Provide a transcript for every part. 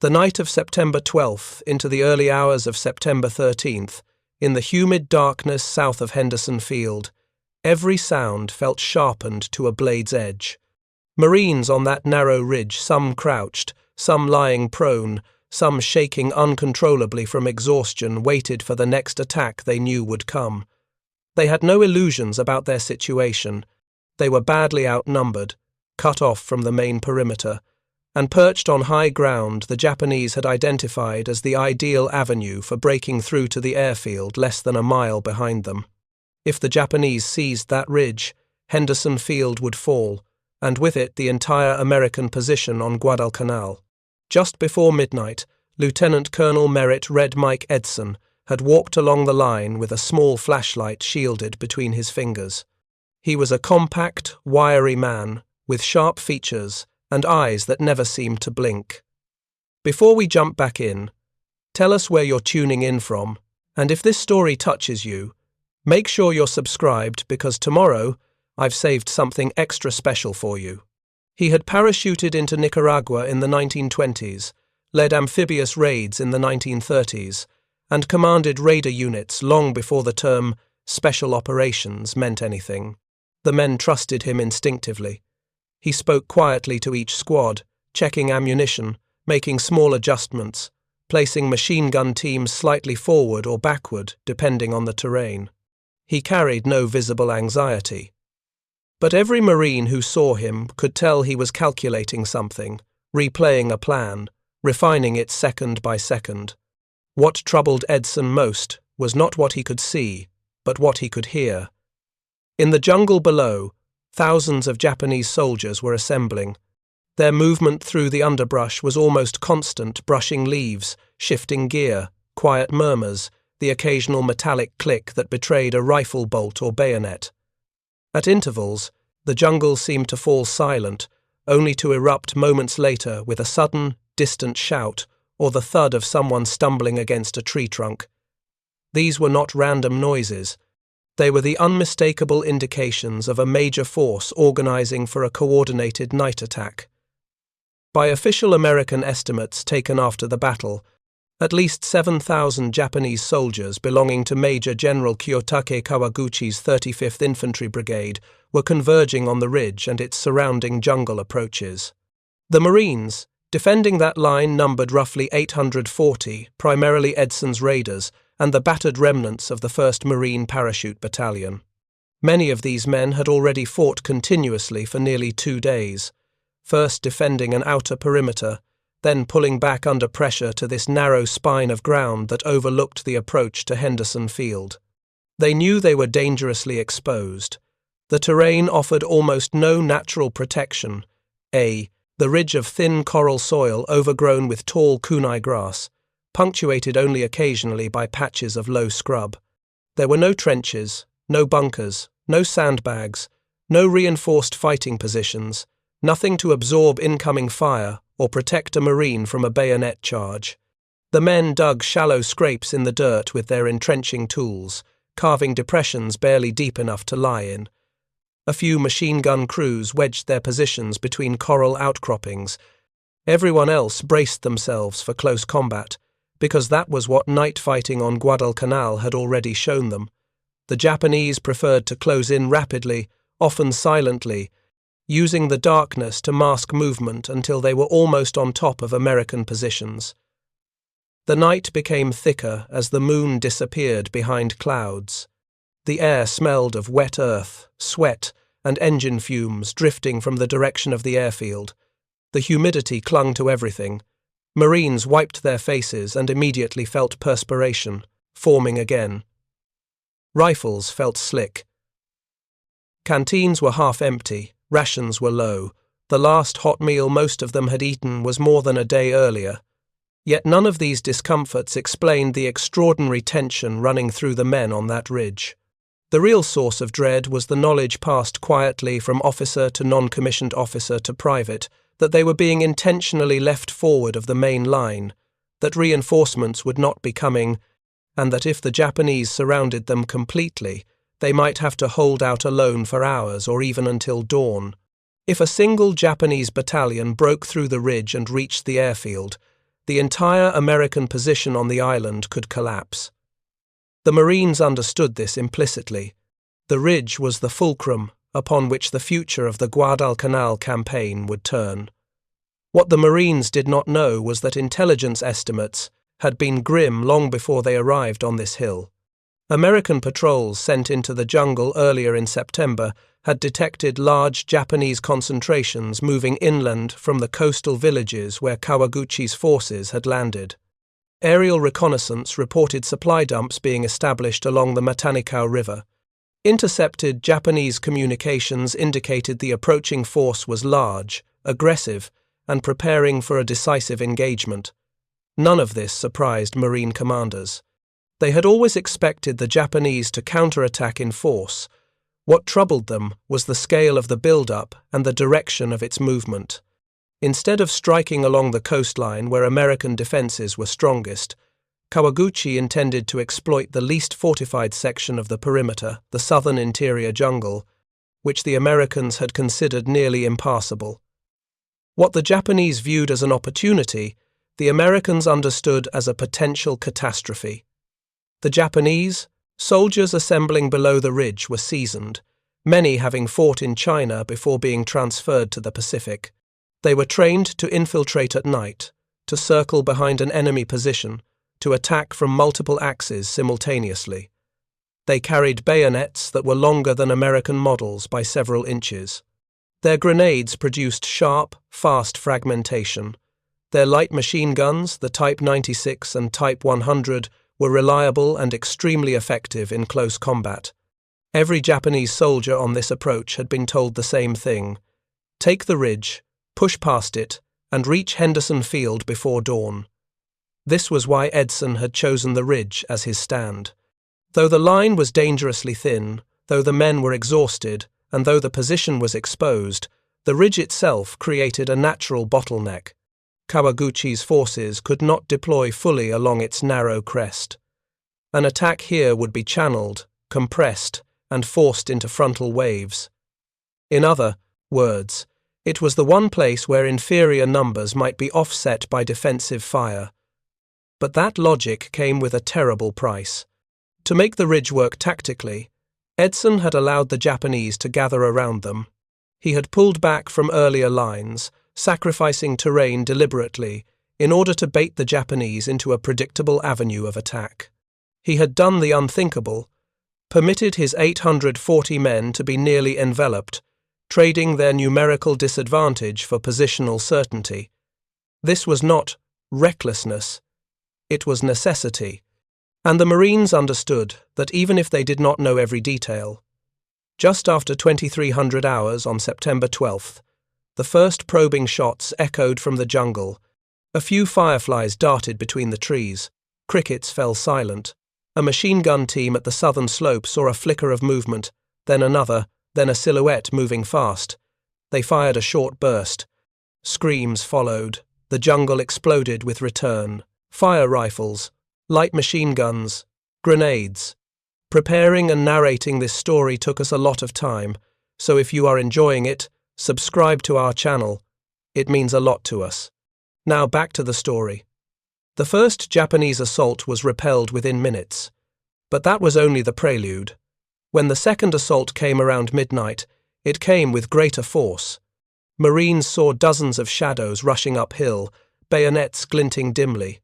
The night of September 12th into the early hours of September 13th, in the humid darkness south of Henderson Field, every sound felt sharpened to a blade's edge. Marines on that narrow ridge, some crouched, some lying prone, some shaking uncontrollably from exhaustion, waited for the next attack they knew would come. They had no illusions about their situation. They were badly outnumbered, cut off from the main perimeter, and perched on high ground the Japanese had identified as the ideal avenue for breaking through to the airfield less than a mile behind them. If the Japanese seized that ridge, Henderson Field would fall, and with it the entire American position on Guadalcanal. Just before midnight, Lieutenant Colonel Merritt Red Mike Edson had walked along the line with a small flashlight shielded between his fingers. He was a compact, wiry man with sharp features and eyes that never seemed to blink. Before we jump back in, tell us where you're tuning in from, and if this story touches you, make sure you're subscribed because tomorrow I've saved something extra special for you. He had parachuted into Nicaragua in the 1920s, led amphibious raids in the 1930s, and commanded raider units long before the term special operations meant anything. The men trusted him instinctively. He spoke quietly to each squad, checking ammunition, making small adjustments, placing machine gun teams slightly forward or backward, depending on the terrain. He carried no visible anxiety. But every Marine who saw him could tell he was calculating something, replaying a plan, refining it second by second. What troubled Edson most was not what he could see, but what he could hear. In the jungle below, thousands of Japanese soldiers were assembling. Their movement through the underbrush was almost constant, brushing leaves, shifting gear, quiet murmurs, the occasional metallic click that betrayed a rifle bolt or bayonet. At intervals, the jungle seemed to fall silent, only to erupt moments later with a sudden, distant shout or the thud of someone stumbling against a tree trunk. These were not random noises. They were the unmistakable indications of a major force organizing for a coordinated night attack. By official American estimates taken after the battle, at least 7,000 Japanese soldiers belonging to Major General Kiyotake Kawaguchi's 35th Infantry Brigade were converging on the ridge and its surrounding jungle approaches. The Marines, defending that line, numbered roughly 840, primarily Edson's raiders, and the battered remnants of the 1st Marine Parachute Battalion. Many of these men had already fought continuously for nearly 2 days, first defending an outer perimeter, then pulling back under pressure to this narrow spine of ground that overlooked the approach to Henderson Field. They knew they were dangerously exposed. The terrain offered almost no natural protection. The ridge of thin coral soil overgrown with tall kunai grass, punctuated only occasionally by patches of low scrub. There were no trenches, no bunkers, no sandbags, no reinforced fighting positions, nothing to absorb incoming fire or protect a Marine from a bayonet charge. The men dug shallow scrapes in the dirt with their entrenching tools, carving depressions barely deep enough to lie in. A few machine gun crews wedged their positions between coral outcroppings. Everyone else braced themselves for close combat, because that was what night fighting on Guadalcanal had already shown them. The Japanese preferred to close in rapidly, often silently, using the darkness to mask movement until they were almost on top of American positions. The night became thicker as the moon disappeared behind clouds. The air smelled of wet earth, sweat, and engine fumes drifting from the direction of the airfield. The humidity clung to everything. Marines wiped their faces and immediately felt perspiration, forming again. Rifles felt slick. Canteens were half empty, rations were low. The last hot meal most of them had eaten was more than a day earlier. Yet none of these discomforts explained the extraordinary tension running through the men on that ridge. The real source of dread was the knowledge passed quietly from officer to non-commissioned officer to private that they were being intentionally left forward of the main line, that reinforcements would not be coming, and that if the Japanese surrounded them completely, they might have to hold out alone for hours or even until dawn. If a single Japanese battalion broke through the ridge and reached the airfield, the entire American position on the island could collapse. The Marines understood this implicitly. The ridge was the fulcrum upon which the future of the Guadalcanal campaign would turn. What the Marines did not know was that intelligence estimates had been grim long before they arrived on this hill. American patrols sent into the jungle earlier in September had detected large Japanese concentrations moving inland from the coastal villages where Kawaguchi's forces had landed. Aerial reconnaissance reported supply dumps being established along the Matanikau River. Intercepted Japanese communications indicated the approaching force was large, aggressive, and preparing for a decisive engagement. None of this surprised Marine commanders. They had always expected the Japanese to counterattack in force. What troubled them was the scale of the build-up and the direction of its movement. Instead of striking along the coastline where American defenses were strongest, Kawaguchi intended to exploit the least fortified section of the perimeter, the southern interior jungle, which the Americans had considered nearly impassable. What the Japanese viewed as an opportunity, the Americans understood as a potential catastrophe. The Japanese, soldiers assembling below the ridge, were seasoned, many having fought in China before being transferred to the Pacific. They were trained to infiltrate at night, to circle behind an enemy position, to attack from multiple axes simultaneously. They carried bayonets that were longer than American models by several inches. Their grenades produced sharp, fast fragmentation. Their light machine guns, the Type 96 and Type 100, were reliable and extremely effective in close combat. Every Japanese soldier on this approach had been told the same thing: take the ridge, push past it, and reach Henderson Field before dawn. This was why Edson had chosen the ridge as his stand. Though the line was dangerously thin, though the men were exhausted, and though the position was exposed, the ridge itself created a natural bottleneck. Kawaguchi's forces could not deploy fully along its narrow crest. An attack here would be channeled, compressed, and forced into frontal waves. In other words, it was the one place where inferior numbers might be offset by defensive fire. But that logic came with a terrible price. To make the ridge work tactically, Edson had allowed the Japanese to gather around them. He had pulled back from earlier lines, sacrificing terrain deliberately in order to bait the Japanese into a predictable avenue of attack. He had done the unthinkable, permitted his 840 men to be nearly enveloped, trading their numerical disadvantage for positional certainty. This was not recklessness, it was necessity, and the Marines understood that even if they did not know every detail. Just after 2300 hours on September 12th, the first probing shots echoed from the jungle. A few fireflies darted between the trees. Crickets fell silent. A machine gun team at the southern slope saw a flicker of movement, then another, then a silhouette moving fast. They fired a short burst. Screams followed. The jungle exploded with return. Fire rifles, light machine guns, grenades. Preparing and narrating this story took us a lot of time, so if you are enjoying it, subscribe to our channel. It means a lot to us. Now back to the story. The first Japanese assault was repelled within minutes, but that was only the prelude. When the second assault came around midnight, it came with greater force. Marines saw dozens of shadows rushing uphill, bayonets glinting dimly.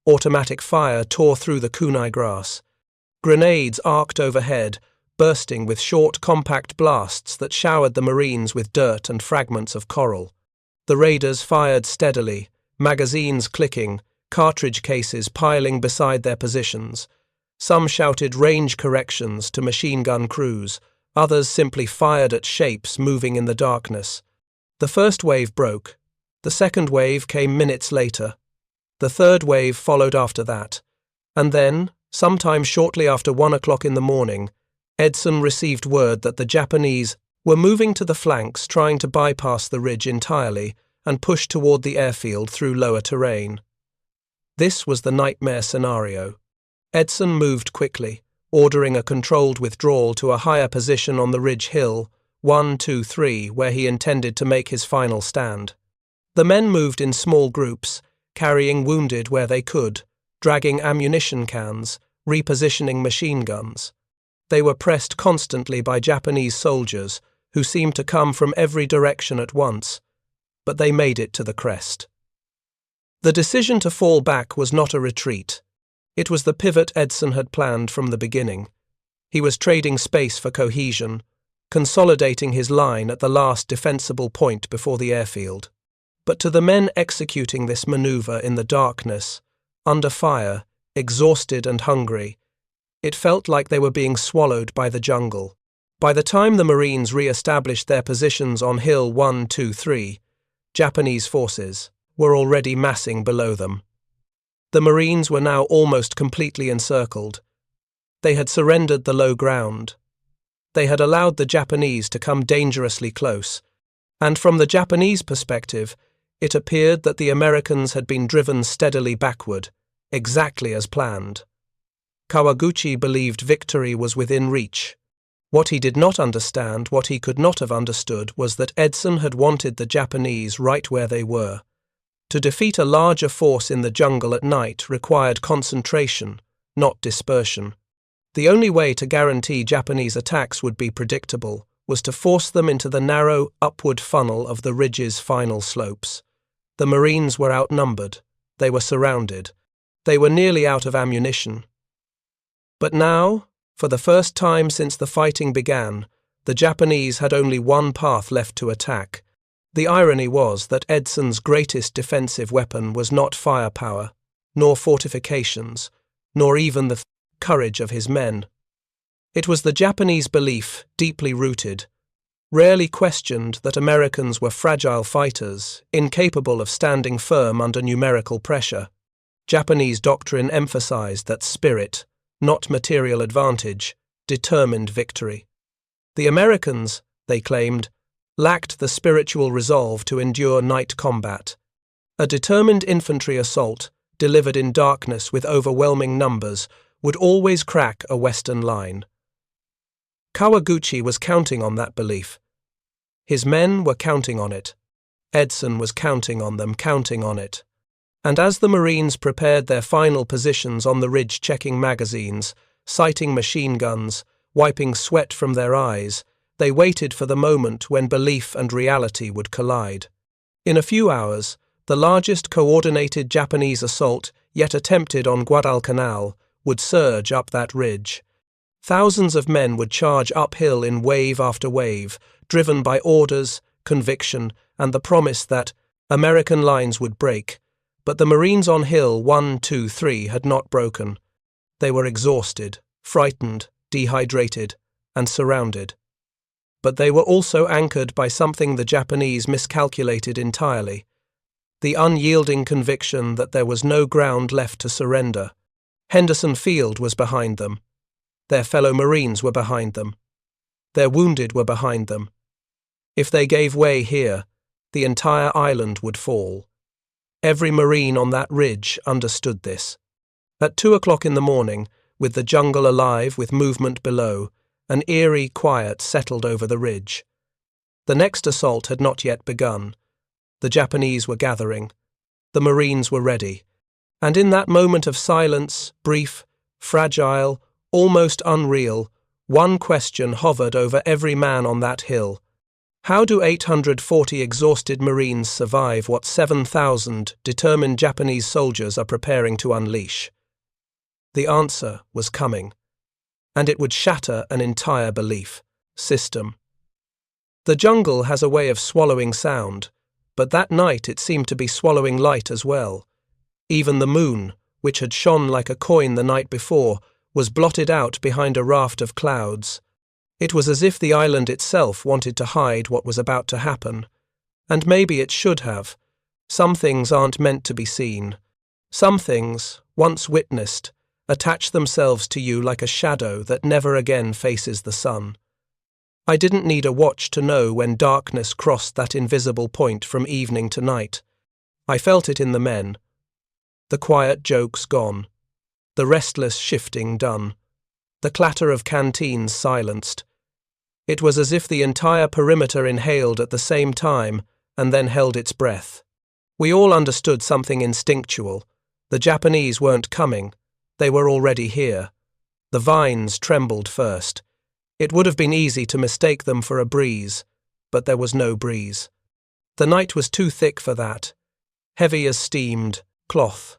Automatic fire tore through the kunai grass. Grenades arced overhead, bursting with short, compact blasts that showered the Marines with dirt and fragments of coral. The raiders fired steadily, magazines clicking, cartridge cases piling beside their positions. Some shouted range corrections to machine gun crews, others simply fired at shapes moving in the darkness. The first wave broke. The second wave came minutes later. The third wave followed after that. And then, sometime shortly after 1 o'clock in the morning, Edson received word that the Japanese were moving to the flanks, trying to bypass the ridge entirely and push toward the airfield through lower terrain. This was the nightmare scenario. Edson moved quickly, ordering a controlled withdrawal to a higher position on the ridge hill, 1, 2, 3, where he intended to make his final stand. The men moved in small groups, carrying wounded where they could, dragging ammunition cans, repositioning machine guns. They were pressed constantly by Japanese soldiers who seemed to come from every direction at once, but they made it to the crest. The decision to fall back was not a retreat. It was the pivot Edson had planned from the beginning. He was trading space for cohesion, consolidating his line at the last defensible point before the airfield. But to the men executing this maneuver in the darkness, under fire, exhausted and hungry, it felt like they were being swallowed by the jungle. By the time the Marines re-established their positions on Hill 123, Japanese forces were already massing below them. The Marines were now almost completely encircled. They had surrendered the low ground. They had allowed the Japanese to come dangerously close, and from the Japanese perspective, it appeared that the Americans had been driven steadily backward, exactly as planned. Kawaguchi believed victory was within reach. What he did not understand, what he could not have understood, was that Edson had wanted the Japanese right where they were. To defeat a larger force in the jungle at night required concentration, not dispersion. The only way to guarantee Japanese attacks would be predictable was to force them into the narrow, upward funnel of the ridge's final slopes. The Marines were outnumbered. They were surrounded. They were nearly out of ammunition. But now, for the first time since the fighting began, the Japanese had only one path left to attack. The irony was that Edson's greatest defensive weapon was not firepower, nor fortifications, nor even the courage of his men. It was the Japanese belief, deeply rooted, rarely questioned, that Americans were fragile fighters, incapable of standing firm under numerical pressure. Japanese doctrine emphasized that spirit, not material advantage, determined victory. The Americans, they claimed, lacked the spiritual resolve to endure night combat. A determined infantry assault, delivered in darkness with overwhelming numbers, would always crack a Western line. Kawaguchi was counting on that belief. His men were counting on it. Edson was counting on them, counting on it. And as the Marines prepared their final positions on the ridge, checking magazines, sighting machine guns, wiping sweat from their eyes, they waited for the moment when belief and reality would collide. In a few hours, the largest coordinated Japanese assault yet attempted on Guadalcanal would surge up that ridge. Thousands of men would charge uphill in wave after wave, driven by orders, conviction, and the promise that American lines would break. But the Marines on Hill 123 had not broken. They were exhausted, frightened, dehydrated, and surrounded. But they were also anchored by something the Japanese miscalculated entirely: the unyielding conviction that there was no ground left to surrender. Henderson Field was behind them. Their fellow Marines were behind them. Their wounded were behind them. If they gave way here, the entire island would fall. Every Marine on that ridge understood this. At 2 o'clock in the morning, with the jungle alive with movement below, an eerie quiet settled over the ridge. The next assault had not yet begun. The Japanese were gathering. The Marines were ready. And in that moment of silence, brief, fragile, almost unreal, one question hovered over every man on that hill. How do 840 exhausted Marines survive what 7,000 determined Japanese soldiers are preparing to unleash? The answer was coming, and it would shatter an entire belief system. The jungle has a way of swallowing sound, but that night it seemed to be swallowing light as well. Even the moon, which had shone like a coin the night before, was blotted out behind a raft of clouds. It was as if the island itself wanted to hide what was about to happen. And maybe it should have. Some things aren't meant to be seen. Some things, once witnessed, attach themselves to you like a shadow that never again faces the sun. I didn't need a watch to know when darkness crossed that invisible point from evening to night. I felt it in the men. The quiet jokes gone. The restless shifting done. The clatter of canteens silenced. It was as if the entire perimeter inhaled at the same time and then held its breath. We all understood something instinctual. The Japanese weren't coming. They were already here. The vines trembled first. It would have been easy to mistake them for a breeze, but there was no breeze. The night was too thick for that, heavy as steamed cloth.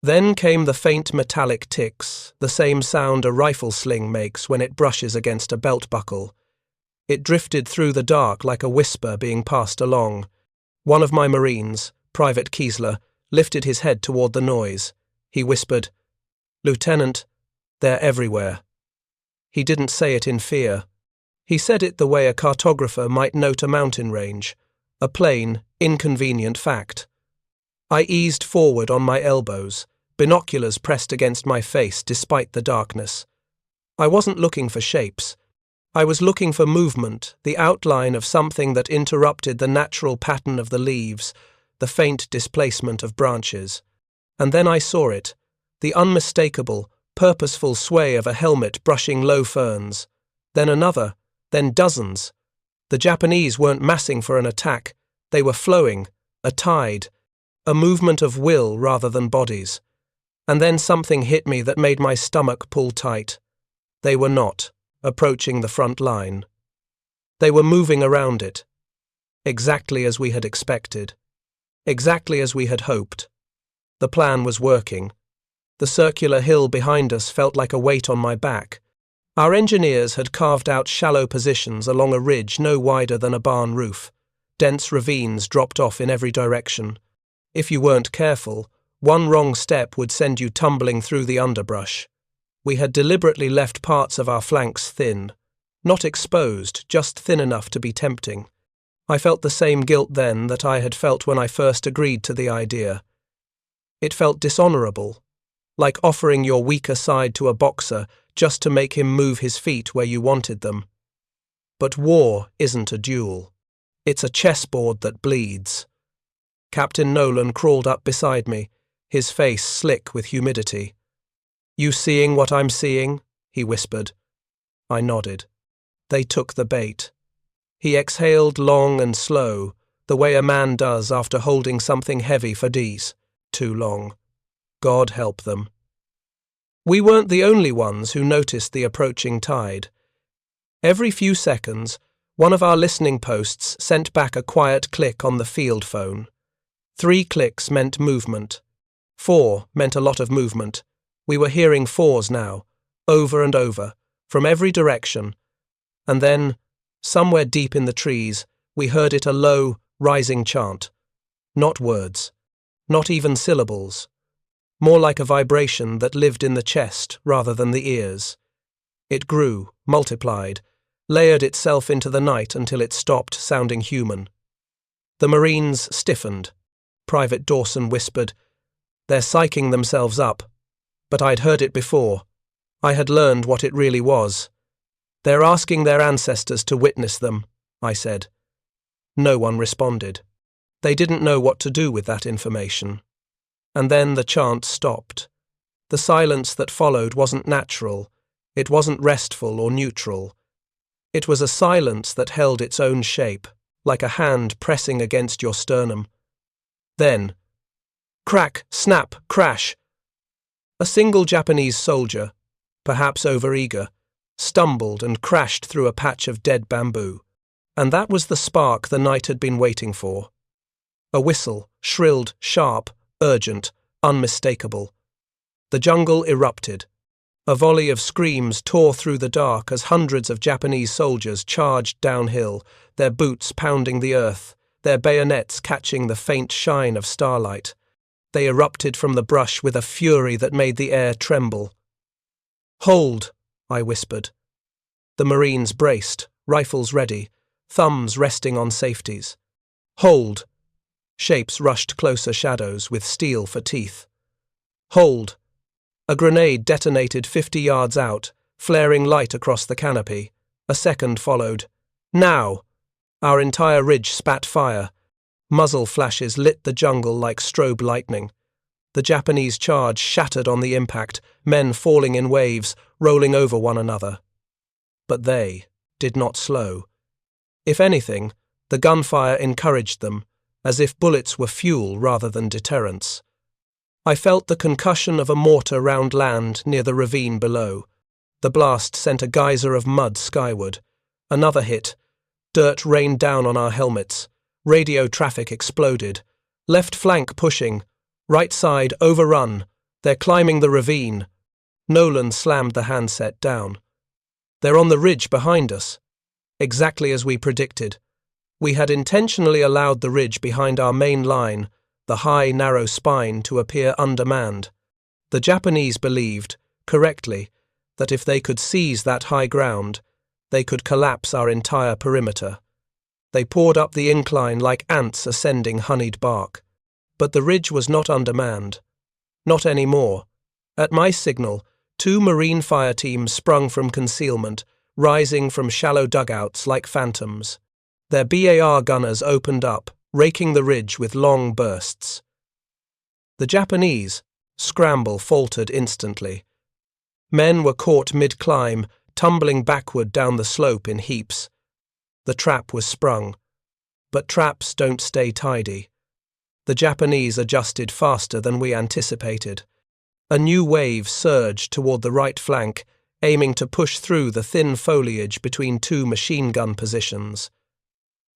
Then came the faint metallic ticks, the same sound a rifle sling makes when it brushes against a belt buckle. It drifted through the dark like a whisper being passed along. One of my Marines, Private Kiesler, lifted his head toward the noise. He whispered, "Lieutenant, they're everywhere." He didn't say it in fear. He said it the way a cartographer might note a mountain range, a plain, inconvenient fact. I eased forward on my elbows, binoculars pressed against my face despite the darkness. I wasn't looking for shapes. I was looking for movement, the outline of something that interrupted the natural pattern of the leaves, the faint displacement of branches. And then I saw it, the unmistakable, purposeful sway of a helmet brushing low ferns. Then another, then dozens. The Japanese weren't massing for an attack. They were flowing, a tide, a movement of will rather than bodies. And then something hit me that made my stomach pull tight. They were not approaching the front line. They were moving around it, exactly as we had expected, exactly as we had hoped. The plan was working. The circular hill behind us felt like a weight on my back. Our engineers had carved out shallow positions along a ridge no wider than a barn roof. Dense ravines dropped off in every direction. If you weren't careful, one wrong step would send you tumbling through the underbrush. We had deliberately left parts of our flanks thin, not exposed, just thin enough to be tempting. I felt the same guilt then that I had felt when I first agreed to the idea. It felt dishonorable, like offering your weaker side to a boxer just to make him move his feet where you wanted them. But war isn't a duel. It's a chessboard that bleeds. Captain Nolan crawled up beside me, his face slick with humidity. "You seeing what I'm seeing?" he whispered. I nodded. They took the bait. He exhaled long and slow, the way a man does after holding something heavy for days. Too long. God help them. We weren't the only ones who noticed the approaching tide. Every few seconds, one of our listening posts sent back a quiet click on the field phone. 3 clicks meant movement. 4 meant a lot of movement. We were hearing 4s now, over and over, from every direction. And then, somewhere deep in the trees, we heard it a low, rising chant. Not words. Not even syllables. More like a vibration that lived in the chest rather than the ears. It grew, multiplied, layered itself into the night until it stopped sounding human. The Marines stiffened. Private Dawson whispered, "They're psyching themselves up." But I'd heard it before. I had learned what it really was. "They're asking their ancestors to witness them," I said. No one responded. They didn't know what to do with that information. And then the chant stopped. The silence that followed wasn't natural. It wasn't restful or neutral. It was a silence that held its own shape, like a hand pressing against your sternum. Then, crack, snap, crash. A single Japanese soldier, perhaps overeager, stumbled and crashed through a patch of dead bamboo. And that was the spark the night had been waiting for. A whistle, shrilled, sharp, urgent, unmistakable. The jungle erupted. A volley of screams tore through the dark as hundreds of Japanese soldiers charged downhill, their boots pounding the earth, their bayonets catching the faint shine of starlight. They erupted from the brush with a fury that made the air tremble. "Hold," I whispered. The Marines braced, rifles ready, thumbs resting on safeties. "Hold." Shapes rushed closer, shadows with steel for teeth. "Hold." A grenade detonated 50 yards out, flaring light across the canopy. A second followed. "Now!" Our entire ridge spat fire. Muzzle flashes lit the jungle like strobe lightning. The Japanese charge shattered on the impact, men falling in waves, rolling over one another. But they did not slow. If anything, the gunfire encouraged them, as if bullets were fuel rather than deterrence. I felt the concussion of a mortar round land near the ravine below. The blast sent a geyser of mud skyward. Another hit. Dirt rained down on our helmets. Radio traffic exploded. Left flank pushing. Right side overrun. They're climbing the ravine. Nolan slammed the handset down. They're on the ridge behind us. Exactly as we predicted. We had intentionally allowed the ridge behind our main line, the high, narrow spine, to appear undermanned. The Japanese believed, correctly, that if they could seize that high ground, they could collapse our entire perimeter. They poured up the incline like ants ascending honeyed bark. But the ridge was not undermanned. Not anymore. At my signal, 2 Marine fire teams sprung from concealment, rising from shallow dugouts like phantoms. Their BAR gunners opened up, raking the ridge with long bursts. The Japanese' scramble faltered instantly. Men were caught mid-climb, tumbling backward down the slope in heaps. The trap was sprung. But traps don't stay tidy. The Japanese adjusted faster than we anticipated. A new wave surged toward the right flank, aiming to push through the thin foliage between 2 machine gun positions.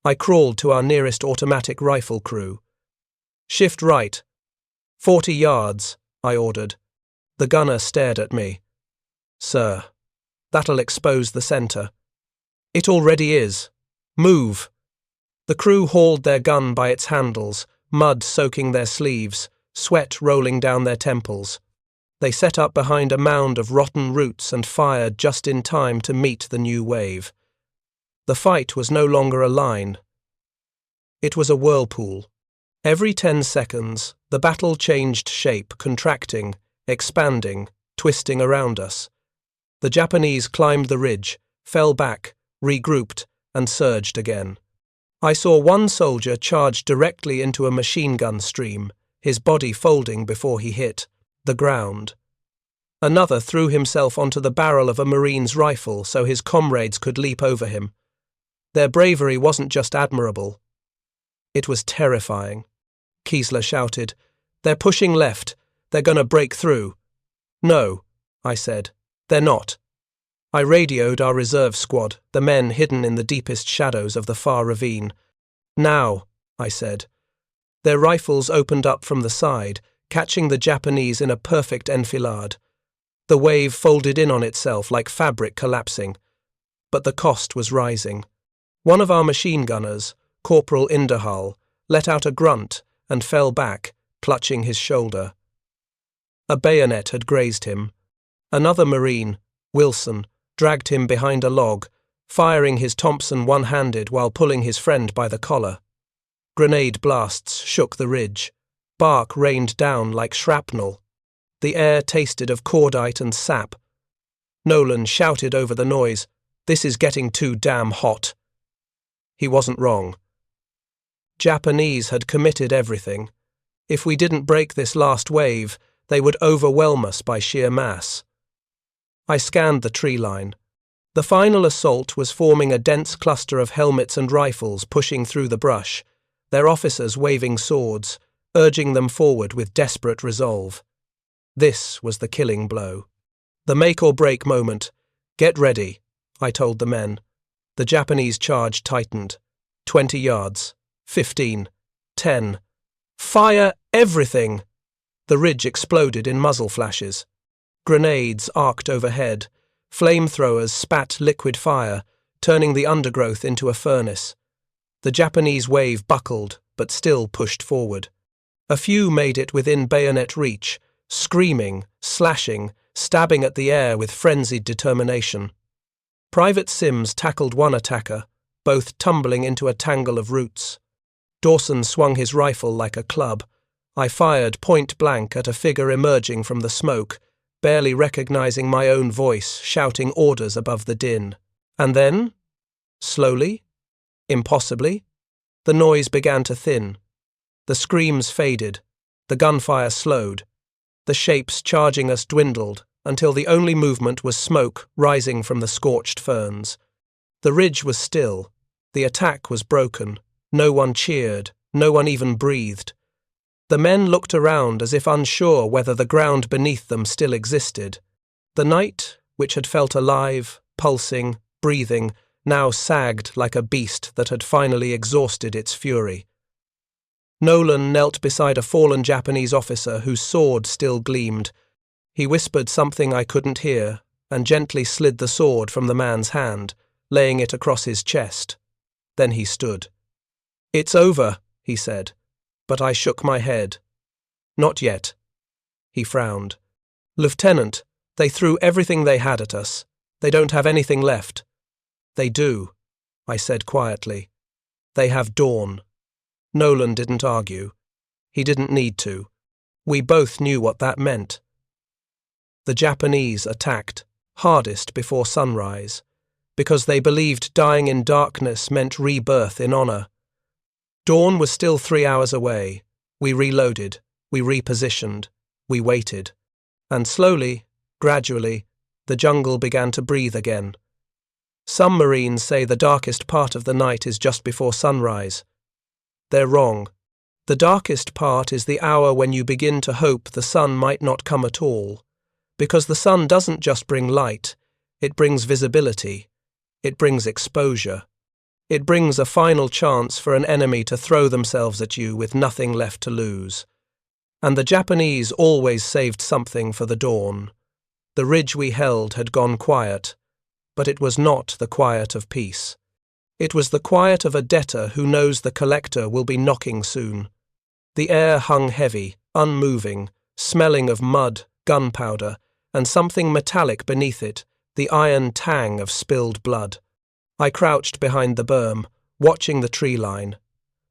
I crawled to our nearest automatic rifle crew. "Shift right. 40 yards, I ordered. The gunner stared at me. "Sir, that'll expose the center." "It already is. Move." The crew hauled their gun by its handles, mud soaking their sleeves, sweat rolling down their temples. They set up behind a mound of rotten roots and fired just in time to meet the new wave. The fight was no longer a line. It was a whirlpool. Every 10 seconds, the battle changed shape, contracting, expanding, twisting around us. The Japanese climbed the ridge, fell back, regrouped, and surged again. I saw one soldier charge directly into a machine gun stream, his body folding before he hit the ground. Another threw himself onto the barrel of a Marine's rifle so his comrades could leap over him. Their bravery wasn't just admirable. It was terrifying. Kiesler shouted, "They're pushing left. They're going to break through." "No," I said. "They're not." I radioed our reserve squad, the men hidden in the deepest shadows of the far ravine. "Now," I said. Their rifles opened up from the side, catching the Japanese in a perfect enfilade. The wave folded in on itself like fabric collapsing. But the cost was rising. One of our machine gunners, Corporal Inderhall, let out a grunt and fell back, clutching his shoulder. A bayonet had grazed him. Another Marine, Wilson, dragged him behind a log, firing his Thompson one-handed while pulling his friend by the collar. Grenade blasts shook the ridge. Bark rained down like shrapnel. The air tasted of cordite and sap. Nolan shouted over the noise, "This is getting too damn hot." He wasn't wrong. Japanese had committed everything. If we didn't break this last wave, they would overwhelm us by sheer mass. I scanned the tree line. The final assault was forming a dense cluster of helmets and rifles pushing through the brush, their officers waving swords, urging them forward with desperate resolve. This was the killing blow. The make-or-break moment. "Get ready," I told the men. The Japanese charge tightened. 20 yards. 15. 10. "Fire everything!" The ridge exploded in muzzle flashes. Grenades arced overhead. Flamethrowers spat liquid fire, turning the undergrowth into a furnace. The Japanese wave buckled, but still pushed forward. A few made it within bayonet reach, screaming, slashing, stabbing at the air with frenzied determination. Private Sims tackled one attacker, both tumbling into a tangle of roots. Dawson swung his rifle like a club. I fired point blank at a figure emerging from the smoke, barely recognizing my own voice shouting orders above the din. And then, slowly, impossibly, the noise began to thin. The screams faded. The gunfire slowed. The shapes charging us dwindled until the only movement was smoke rising from the scorched ferns. The ridge was still. The attack was broken. No one cheered. No one even breathed. The men looked around as if unsure whether the ground beneath them still existed. The night, which had felt alive, pulsing, breathing, now sagged like a beast that had finally exhausted its fury. Nolan knelt beside a fallen Japanese officer whose sword still gleamed. He whispered something I couldn't hear and gently slid the sword from the man's hand, laying it across his chest. Then he stood. "It's over," he said, but I shook my head. "Not yet." He frowned. "Lieutenant, they threw everything they had at us. They don't have anything left." "They do," I said quietly. "They have Dawn." Nolan didn't argue. He didn't need to. We both knew what that meant. The Japanese attacked, hardest before sunrise, because they believed dying in darkness meant rebirth in honor. Dawn was still 3 hours away. We reloaded, we repositioned, we waited. And slowly, gradually, the jungle began to breathe again. Some Marines say the darkest part of the night is just before sunrise. They're wrong. The darkest part is the hour when you begin to hope the sun might not come at all. Because the sun doesn't just bring light, it brings visibility. It brings exposure. It brings a final chance for an enemy to throw themselves at you with nothing left to lose. And the Japanese always saved something for the dawn. The ridge we held had gone quiet, but it was not the quiet of peace. It was the quiet of a debtor who knows the collector will be knocking soon. The air hung heavy, unmoving, smelling of mud, gunpowder, and something metallic beneath it, the iron tang of spilled blood. I crouched behind the berm, watching the tree line.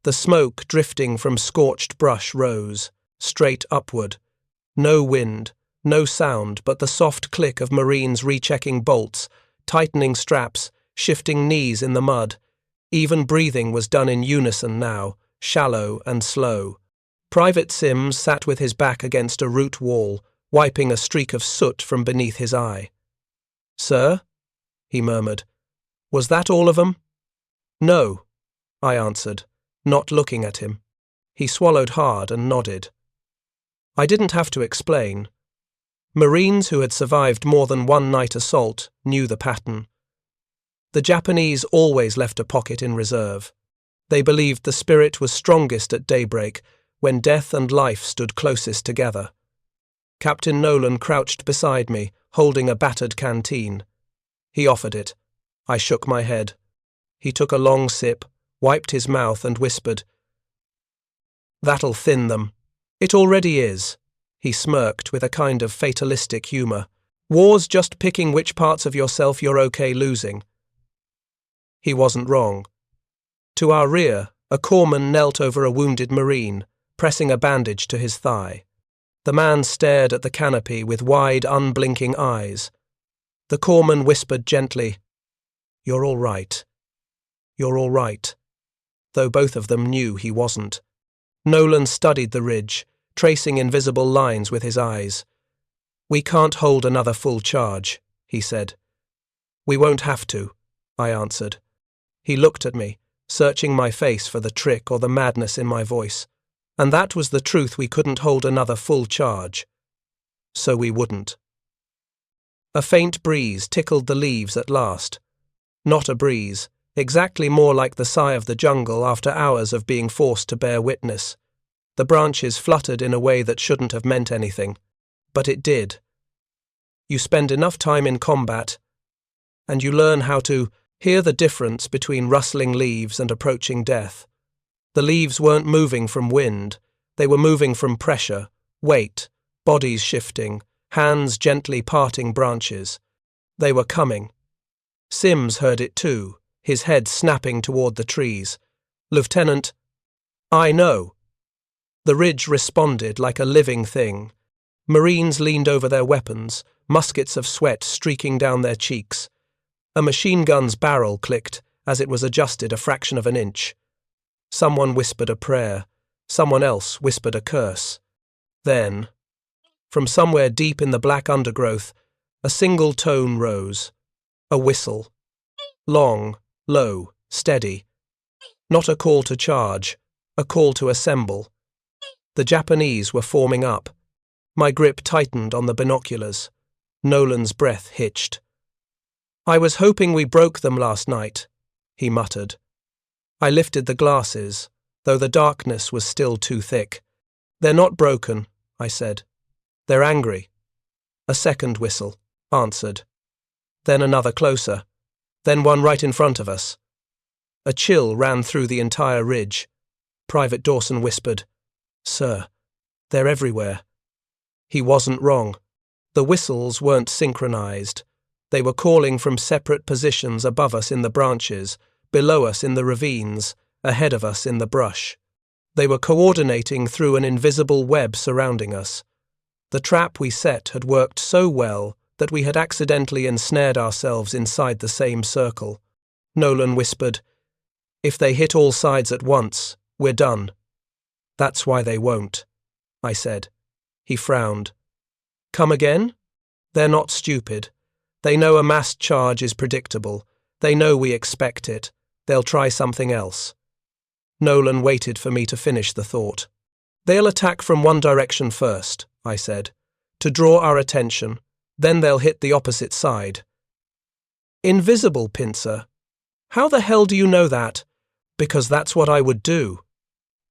The smoke drifting from scorched brush rose, straight upward. No wind, no sound but the soft click of Marines rechecking bolts, tightening straps, shifting knees in the mud. Even breathing was done in unison now, shallow and slow. Private Sims sat with his back against a root wall, wiping a streak of soot from beneath his eye. "Sir?" he murmured. "Was that all of 'em?" "No," I answered, not looking at him. He swallowed hard and nodded. I didn't have to explain. Marines who had survived more than one night assault knew the pattern. The Japanese always left a pocket in reserve. They believed the spirit was strongest at daybreak, when death and life stood closest together. Captain Nolan crouched beside me, holding a battered canteen. He offered it. I shook my head. He took a long sip, wiped his mouth and whispered, "That'll thin them." "It already is." He smirked with a kind of fatalistic humour. "War's just picking which parts of yourself you're okay losing." He wasn't wrong. To our rear, a corpsman knelt over a wounded Marine, pressing a bandage to his thigh. The man stared at the canopy with wide, unblinking eyes. The corpsman whispered gently, "You're all right. You're all right," though both of them knew he wasn't. Nolan studied the ridge, tracing invisible lines with his eyes. "We can't hold another full charge," he said. "We won't have to," I answered. He looked at me, searching my face for the trick or the madness in my voice. And that was the truth: we couldn't hold another full charge. So we wouldn't. A faint breeze tickled the leaves at last. Not a breeze, exactly more like the sigh of the jungle after hours of being forced to bear witness. The branches fluttered in a way that shouldn't have meant anything, but it did. You spend enough time in combat, and you learn how to hear the difference between rustling leaves and approaching death. The leaves weren't moving from wind, they were moving from pressure, weight, bodies shifting, hands gently parting branches. They were coming. Sims heard it too, his head snapping toward the trees. "Lieutenant, I know." The ridge responded like a living thing. Marines leaned over their weapons, muskets of sweat streaking down their cheeks. A machine gun's barrel clicked as it was adjusted a fraction of an inch. Someone whispered a prayer. Someone else whispered a curse. Then, from somewhere deep in the black undergrowth, a single tone rose. A whistle. Long, low, steady. Not a call to charge, A call to assemble. The Japanese were forming up. My grip tightened on the binoculars. Nolan's breath hitched. "I was hoping we broke them last night," he muttered. I lifted the glasses, though the darkness was still too thick. "They're not broken," I said. "They're angry." A second whistle answered. Then another closer. Then one right in front of us. A chill ran through the entire ridge. Private Dawson whispered, "Sir, they're everywhere." He wasn't wrong. The whistles weren't synchronized. They were calling from separate positions above us in the branches, below us in the ravines, ahead of us in the brush. They were coordinating through an invisible web surrounding us. The trap we set had worked so well that we had accidentally ensnared ourselves inside the same circle. Nolan whispered, "If they hit all sides at once, we're done." "That's why they won't," I said. He frowned. "Come again?" "They're not stupid. They know a massed charge is predictable. They know we expect it. They'll try something else." Nolan waited for me to finish the thought. "They'll attack from one direction first," I said, "to draw our attention. Then they'll hit the opposite side." "Invisible pincer. How the hell do you know that?" "Because that's what I would do."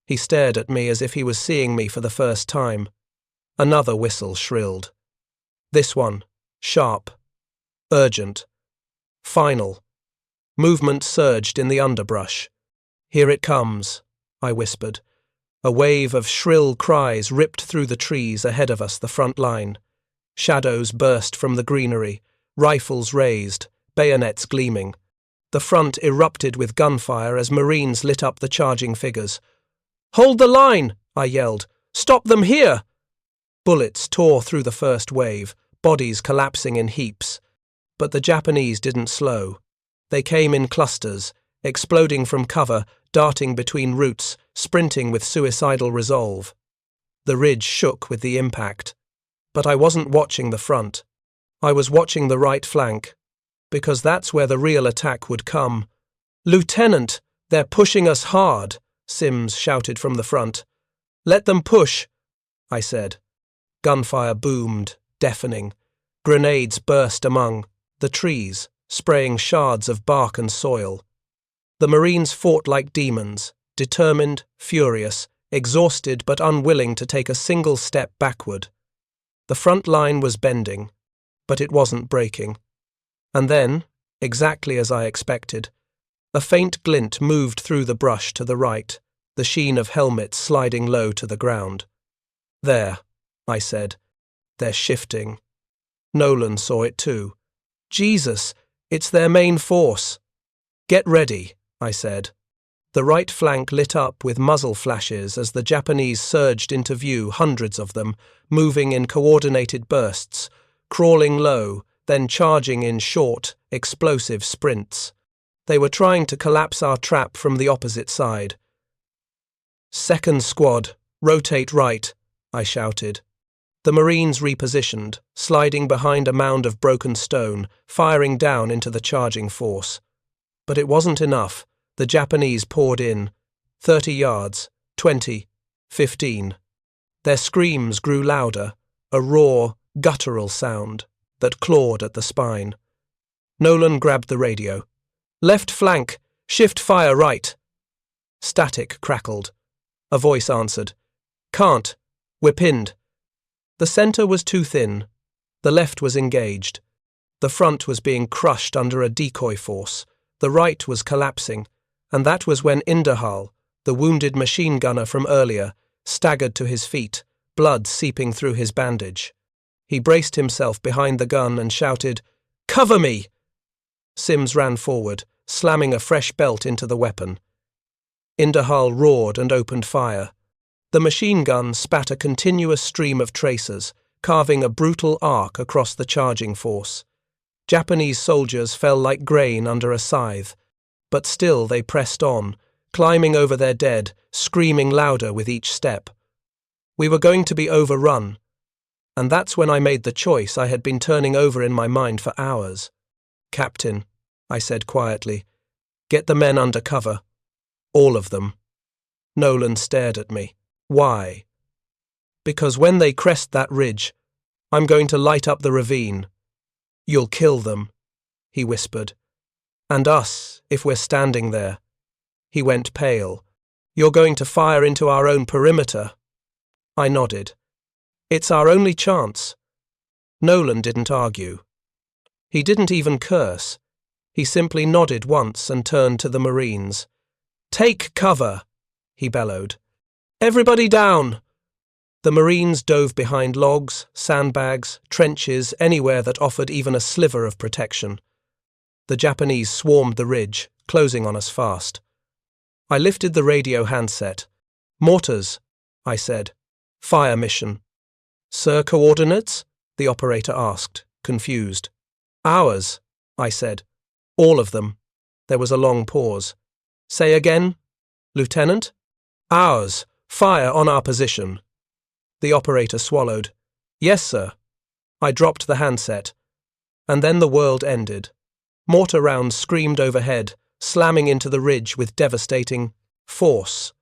He stared at me as if he was seeing me for the first time. Another whistle shrilled. This one, sharp, urgent, final. Movement surged in the underbrush. "Here it comes," I whispered. A wave of shrill cries ripped through the trees ahead of us, the front line. Shadows burst from the greenery, rifles raised, bayonets gleaming. The front erupted with gunfire as Marines lit up the charging figures. "Hold the line!" I yelled. "Stop them here!" Bullets tore through the first wave, bodies collapsing in heaps. But the Japanese didn't slow. They came in clusters, exploding from cover, darting between roots, sprinting with suicidal resolve. The ridge shook with the impact. But I wasn't watching the front. I was watching the right flank, because that's where the real attack would come. "Lieutenant, they're pushing us hard," Sims shouted from the front. "Let them push," I said. Gunfire boomed, deafening. Grenades burst among the trees, spraying shards of bark and soil. The Marines fought like demons, determined, furious, exhausted but unwilling to take a single step backward. The front line was bending, but it wasn't breaking. And then, exactly as I expected, a faint glint moved through the brush to the right, the sheen of helmets sliding low to the ground. "There," I said. "They're shifting." Nolan saw it too. "Jesus, it's their main force." "Get ready," I said. The right flank lit up with muzzle flashes as the Japanese surged into view, hundreds of them, moving in coordinated bursts, crawling low, then charging in short, explosive sprints. They were trying to collapse our trap from the opposite side. "Second squad, rotate right," I shouted. The Marines repositioned, sliding behind a mound of broken stone, firing down into the charging force. But it wasn't enough. The Japanese poured in. 30 yards, 20, 15. Their screams grew louder, a raw, guttural sound that clawed at the spine. Nolan grabbed the radio. "Left flank, shift fire right." Static crackled. A voice answered. "Can't. We're pinned." The center was too thin. The left was engaged. The front was being crushed under a decoy force. The right was collapsing. And that was when Indahal, the wounded machine gunner from earlier, staggered to his feet, blood seeping through his bandage. He braced himself behind the gun and shouted, "Cover me!" Sims ran forward, slamming a fresh belt into the weapon. Indahal roared and opened fire. The machine gun spat a continuous stream of tracers, carving a brutal arc across the charging force. Japanese soldiers fell like grain under a scythe, but still they pressed on, climbing over their dead, screaming louder with each step. We were going to be overrun, and that's when I made the choice I had been turning over in my mind for hours. "Captain," I said quietly, "get the men under cover. All of them." Nolan stared at me. Why? Because when they crest that ridge, I'm going to light up the ravine. You'll kill them, he whispered. And us, if we're standing there. He went pale. You're going to fire into our own perimeter. I nodded. It's our only chance. Nolan didn't argue. He didn't even curse. He simply nodded once and turned to the Marines. Take cover, he bellowed. Everybody down! The Marines dove behind logs, sandbags, trenches, anywhere that offered even a sliver of protection. The Japanese swarmed the ridge, closing on us fast. I lifted the radio handset. Mortars, I said. Fire mission. Sir, coordinates? The operator asked, confused. Ours, I said. All of them. There was a long pause. Say again, Lieutenant? Ours. Fire on our position. The operator swallowed. Yes, sir. I dropped the handset. And then the world ended. Mortar rounds screamed overhead, slamming into the ridge with devastating force.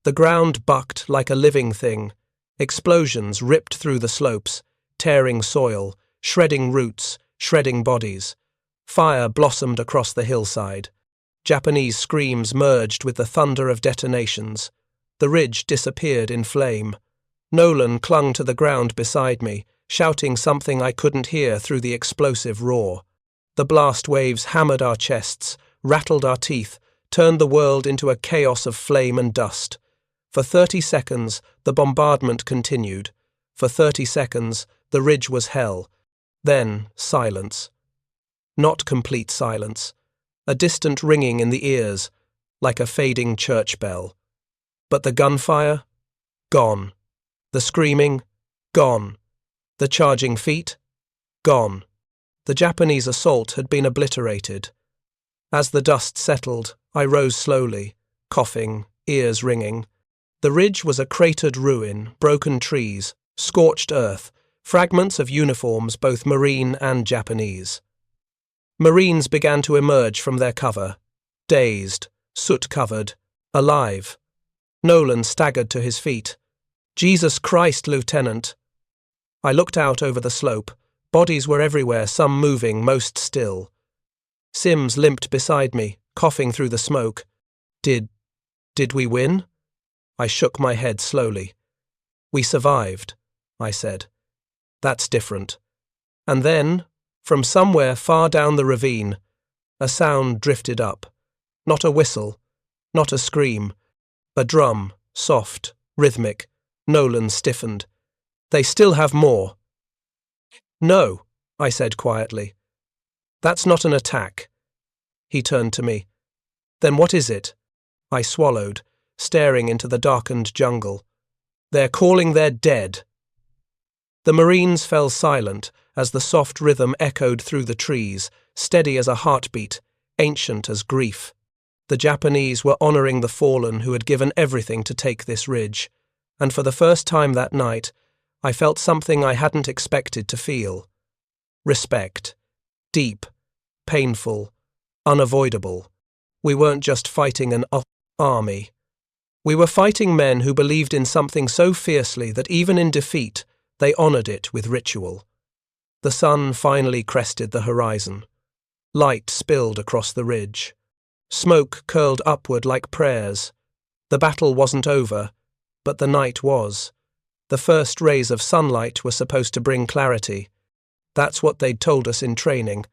The ground bucked like a living thing. Explosions ripped through the slopes, tearing soil, shredding roots, shredding bodies. Fire blossomed across the hillside. Japanese screams merged with the thunder of detonations. The ridge disappeared in flame. Nolan clung to the ground beside me, shouting something I couldn't hear through the explosive roar. The blast waves hammered our chests, rattled our teeth, turned the world into a chaos of flame and dust. For 30 seconds, the bombardment continued. For 30 seconds, the ridge was hell. Then, silence. Not complete silence. A distant ringing in the ears, like a fading church bell. But the gunfire? Gone. The screaming? Gone. The charging feet? Gone. The Japanese assault had been obliterated. As the dust settled, I rose slowly, coughing, ears ringing. The ridge was a cratered ruin, broken trees, scorched earth, fragments of uniforms both Marine and Japanese. Marines began to emerge from their cover, dazed, soot-covered, alive. Nolan staggered to his feet. Jesus Christ, Lieutenant! I looked out over the slope. Bodies were everywhere, some moving, most still. Sims limped beside me, coughing through the smoke. Did we win? I shook my head slowly. We survived, I said. That's different. And then, from somewhere far down the ravine, a sound drifted up. Not a whistle, not a scream. A drum, soft, rhythmic. Nolan stiffened. They still have more. No, I said quietly. That's not an attack. He turned to me. Then what is it? I swallowed, staring into the darkened jungle. They're calling their dead. The Marines fell silent as the soft rhythm echoed through the trees, steady as a heartbeat, ancient as grief. The Japanese were honoring the fallen who had given everything to take this ridge, and for the first time that night, I felt something I hadn't expected to feel. Respect. Deep, painful, unavoidable. We weren't just fighting an army. We were fighting men who believed in something so fiercely that even in defeat, they honored it with ritual. The sun finally crested the horizon. Light spilled across the ridge. Smoke curled upward like prayers. The battle wasn't over, but the night was. The first rays of sunlight were supposed to bring clarity. That's what they'd told us in training.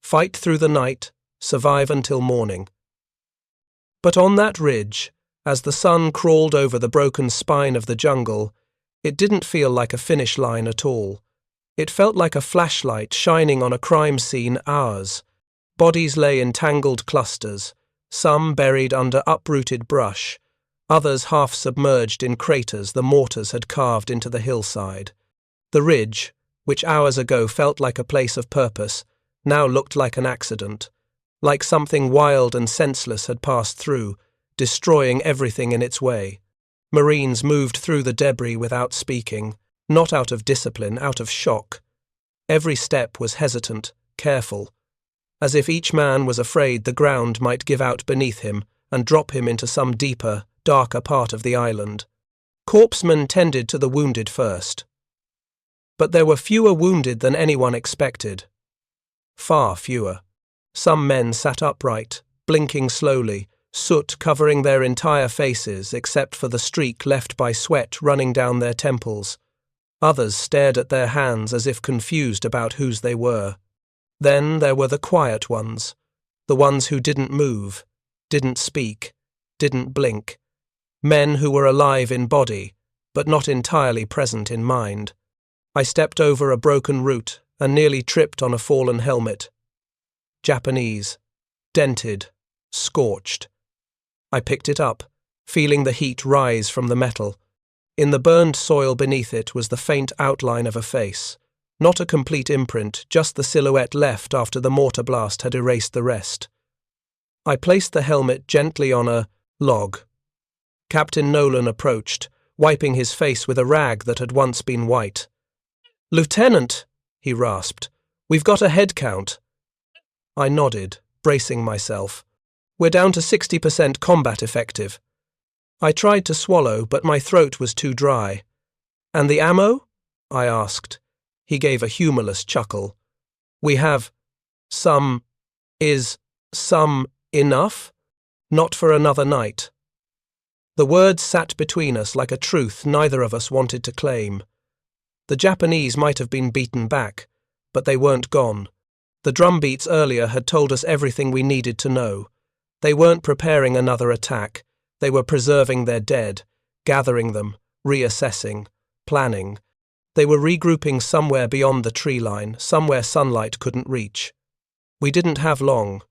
Fight through the night, survive until morning. But on that ridge, as the sun crawled over the broken spine of the jungle, it didn't feel like a finish line at all. It felt like a flashlight shining on a crime scene hours. Bodies lay in tangled clusters, some buried under uprooted brush, others half submerged in craters the mortars had carved into the hillside. The ridge, which hours ago felt like a place of purpose, now looked like an accident, like something wild and senseless had passed through, destroying everything in its way. Marines moved through the debris without speaking, not out of discipline, out of shock. Every step was hesitant, careful, as if each man was afraid the ground might give out beneath him and drop him into some deeper, darker part of the island. Corpsmen tended to the wounded first. But there were fewer wounded than anyone expected. Far fewer. Some men sat upright, blinking slowly, soot covering their entire faces except for the streak left by sweat running down their temples. Others stared at their hands as if confused about whose they were. Then there were the quiet ones, the ones who didn't move, didn't speak, didn't blink. Men who were alive in body, but not entirely present in mind. I stepped over a broken root and nearly tripped on a fallen helmet. Japanese. Dented. Scorched. I picked it up, feeling the heat rise from the metal. In the burned soil beneath it was the faint outline of a face. Not a complete imprint, just the silhouette left after the mortar blast had erased the rest. I placed the helmet gently on a log. Captain Nolan approached, wiping his face with a rag that had once been white. "Lieutenant," he rasped, "we've got a head count." I nodded, bracing myself. "We're down to 60% combat effective." I tried to swallow, but my throat was too dry. "And the ammo?" I asked. He gave a humorless chuckle. "We have some. Is some enough? Not for another night." The words sat between us like a truth neither of us wanted to claim. The Japanese might have been beaten back, but they weren't gone. The drumbeats earlier had told us everything we needed to know. They weren't preparing another attack. They were preserving their dead, gathering them, reassessing, planning. They were regrouping somewhere beyond the tree line, somewhere sunlight couldn't reach. We didn't have long.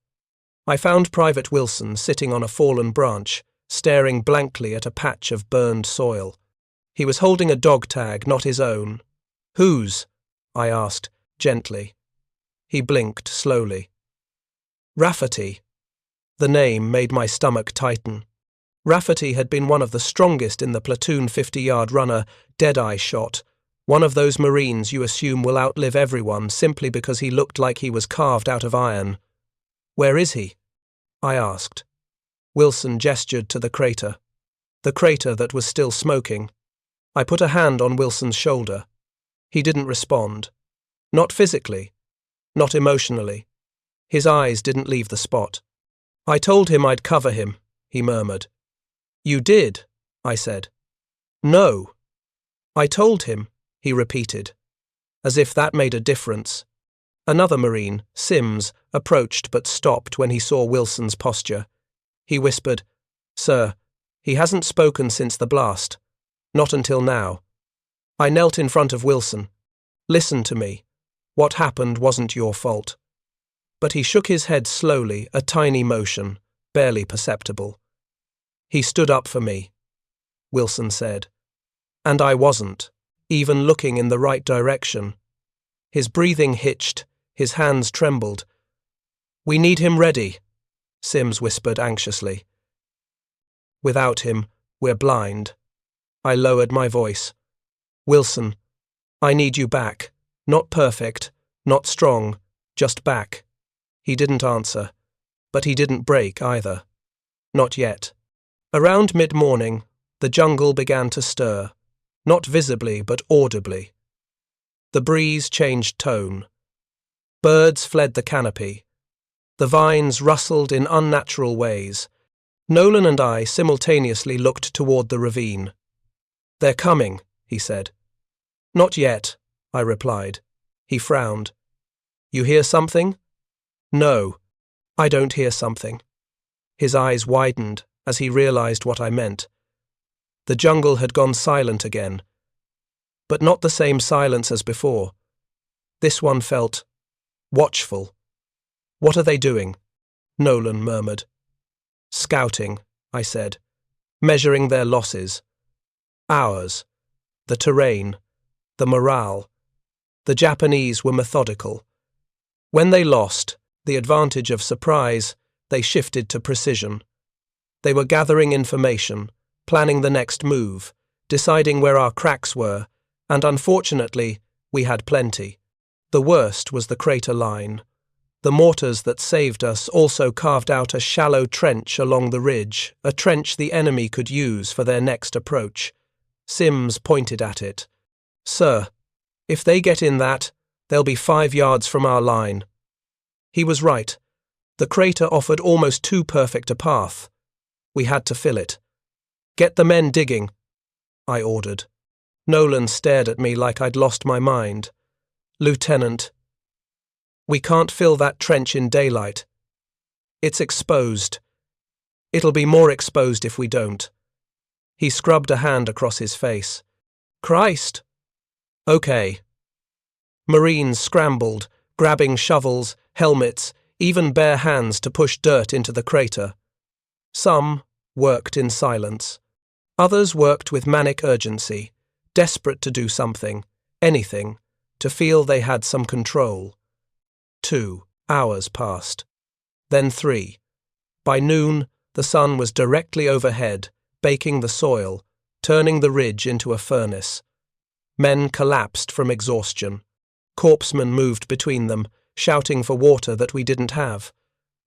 I found Private Wilson sitting on a fallen branch, staring blankly at a patch of burned soil. He was holding a dog tag, not his own. "Whose?" I asked, gently. He blinked slowly. "Rafferty." The name made my stomach tighten. Rafferty had been one of the strongest in the platoon 50-yard runner, Deadeye shot, one of those Marines you assume will outlive everyone simply because he looked like he was carved out of iron. "Where is he?" I asked. Wilson gestured to the crater that was still smoking. I put a hand on Wilson's shoulder. He didn't respond. Not physically. Not emotionally. His eyes didn't leave the spot. "I told him I'd cover him," he murmured. "You did," I said. "No." "I told him," he repeated, as if that made a difference. Another Marine, Sims, approached but stopped when he saw Wilson's posture. He whispered, "Sir, he hasn't spoken since the blast. Not until now." I knelt in front of Wilson. "Listen to me. What happened wasn't your fault." But he shook his head slowly, a tiny motion, barely perceptible. "He stood up for me," Wilson said. "And I wasn't, even looking in the right direction." His breathing hitched, his hands trembled. "We need him ready," Sims whispered anxiously. "Without him, we're blind." I lowered my voice. "Wilson, I need you back. Not perfect, not strong, just back." He didn't answer, but he didn't break either. Not yet. Around mid-morning, the jungle began to stir, not visibly but audibly. The breeze changed tone. Birds fled the canopy. The vines rustled in unnatural ways. Nolan and I simultaneously looked toward the ravine. "They're coming," he said. "Not yet," I replied. He frowned. "You hear something?" "No, I don't hear something." His eyes widened as he realized what I meant. The jungle had gone silent again, but not the same silence as before. This one felt watchful. "What are they doing?" Nolan murmured. "Scouting," I said, "measuring their losses. Ours, the terrain, the morale." The Japanese were methodical. When they lost, the advantage of surprise, they shifted to precision. They were gathering information, planning the next move, deciding where our cracks were, and unfortunately, we had plenty. The worst was the crater line. The mortars that saved us also carved out a shallow trench along the ridge, a trench the enemy could use for their next approach. Sims pointed at it. "Sir, if they get in that, they'll be 5 yards from our line." He was right. The crater offered almost too perfect a path. We had to fill it. "Get the men digging," I ordered. Nolan stared at me like I'd lost my mind. "Lieutenant, we can't fill that trench in daylight. It's exposed. It'll be more exposed if we don't." He scrubbed a hand across his face. "Christ!" "Okay." Marines scrambled, grabbing shovels, helmets, even bare hands to push dirt into the crater. Some worked in silence. Others worked with manic urgency, desperate to do something, anything, to feel they had some control. 2 hours passed. Then 3. By noon, the sun was directly overhead, baking the soil, turning the ridge into a furnace. Men collapsed from exhaustion. Corpsmen moved between them, shouting for water that we didn't have.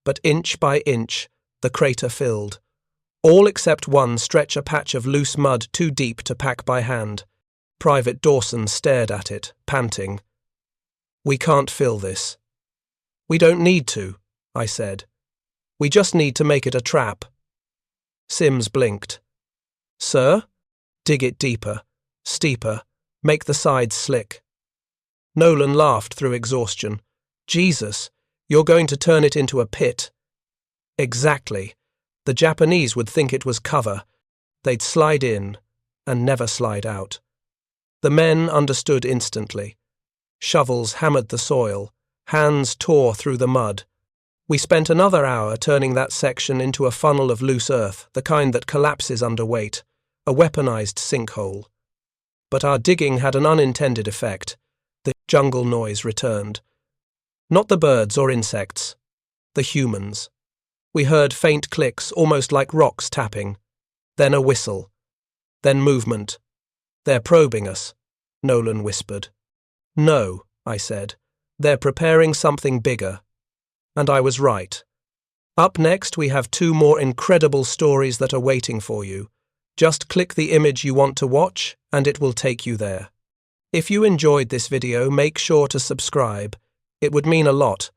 But inch by inch, the crater filled. All except one stretch a patch of loose mud too deep to pack by hand. Private Dawson stared at it, panting. "We can't fill this." "We don't need to," I said. "We just need to make it a trap." Sims blinked. "Sir? Dig it deeper, steeper, make the sides slick." Nolan laughed through exhaustion. "Jesus, you're going to turn it into a pit." "Exactly. The Japanese would think it was cover. They'd slide in and never slide out." The men understood instantly. Shovels hammered the soil. Hands tore through the mud. We spent another hour turning that section into a funnel of loose earth, the kind that collapses under weight, a weaponized sinkhole. But our digging had an unintended effect. The jungle noise returned. Not the birds or insects. The humans. We heard faint clicks, almost like rocks tapping. Then a whistle. Then movement. "They're probing us," Nolan whispered. "No," I said. "They're preparing something bigger." And I was right. Up next, we have 2 more incredible stories that are waiting for you. Just click the image you want to watch, and it will take you there. If you enjoyed this video, make sure to subscribe. It would mean a lot.